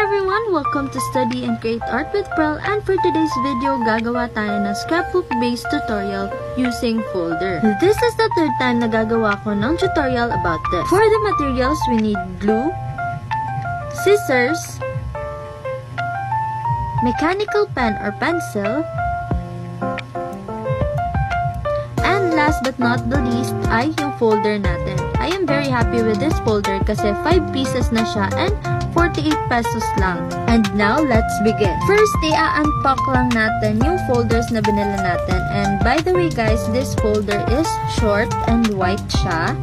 everyone! Welcome to Study and Create Art with Pearl, and for today's video, gagawa tayo ng scrapbook-based tutorial using folder. This is the third time na gagawa ko ng tutorial about this. For the materials, we need glue, scissors, mechanical pen or pencil, and last but not the least ay yung folder natin. I am very happy with this folder kasi 5 pieces na siya and 48 pesos lang. And now, let's begin. First, i-unpack lang natin yung folders na binila natin. And by the way guys, this folder is short and white siya.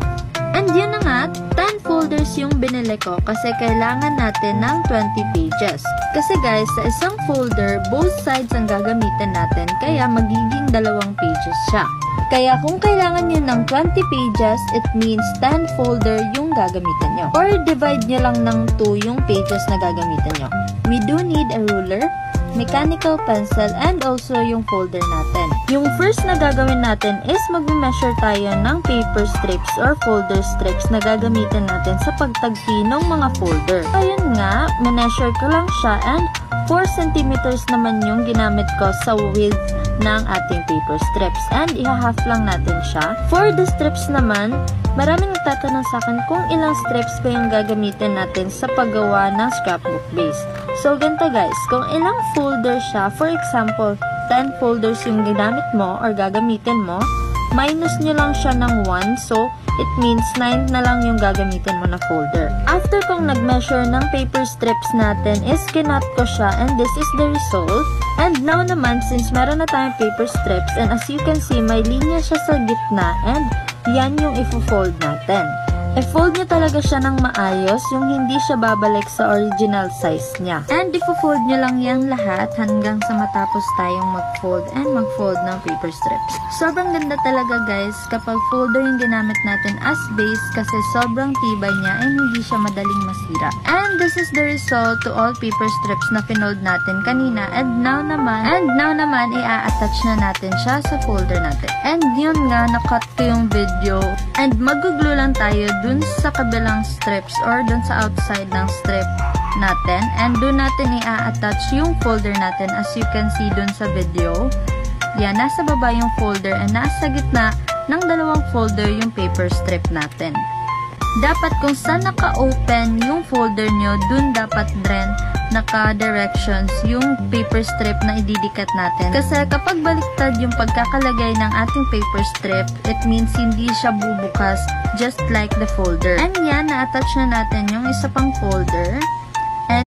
And yun na nga, 10 folders yung binili ko kasi kailangan natin ng 20 pages. Kasi guys, sa isang folder, both sides ang gagamitin natin kaya magiging 2 pages siya. Kaya kung kailangan nyo ng 20 pages, it means 10 folder yung gagamitin nyo. Or divide nyo lang ng 2 yung pages na gagamitin nyo. We do need a ruler, mechanical pencil, and also yung folder natin. Yung first na gagawin natin is mag-measure tayo ng paper strips or folder strips na gagamitin natin sa pagtagpi ng mga folder. Ayun nga, measure ko lang siya and 4 centimeters naman yung ginamit ko sa width ng ating paper strips and iha-half lang natin siya. For the strips naman, maraming nagtatanong sa akin kung ilang strips ba yung gagamitin natin sa paggawa ng scrapbook base. So, ganito guys, kung ilang folder siya, for example, 10 folders yung ginamit mo or gagamitin mo, minus nyo lang siya ng 1, so it means 9 na lang yung gagamitin mo na folder. After kong nag-measure ng paper strips natin is kinat ko siya and this is the result. And now naman, since meron na tayong paper strips and as you can see, may linya siya sa gitna and yan yung i-fold natin. I-fold nyo talaga siya ng maayos, yung hindi siya babalik sa original size niya. And i-fold nyo lang yan lahat hanggang sa matapos tayong mag-fold and mag-fold ng paper strips. Sobrang ganda talaga guys kapag folder yung ginamit natin as base kasi sobrang tibay niya and hindi siya madaling masira. And this is the result to all paper strips na pinold natin kanina. And now naman i-attach na natin siya sa folder natin. And yun nga, nakat ko yung video. And mag-glue lang tayo dun sa kabilang strips or dun sa outside ng strip natin. And dun natin i-attach yung folder natin as you can see dun sa video. Yan, nasa baba yung folder and nasa gitna ng 2 folder yung paper strip natin. Dapat kung saan naka-open yung folder nyo, dun dapat rin naka-directions yung paper strip na ididikit natin. Kasi kapag baliktad yung pagkakalagay ng ating paper strip, it means hindi siya bubukas just like the folder. And yan, na-attach na natin yung isa pang folder.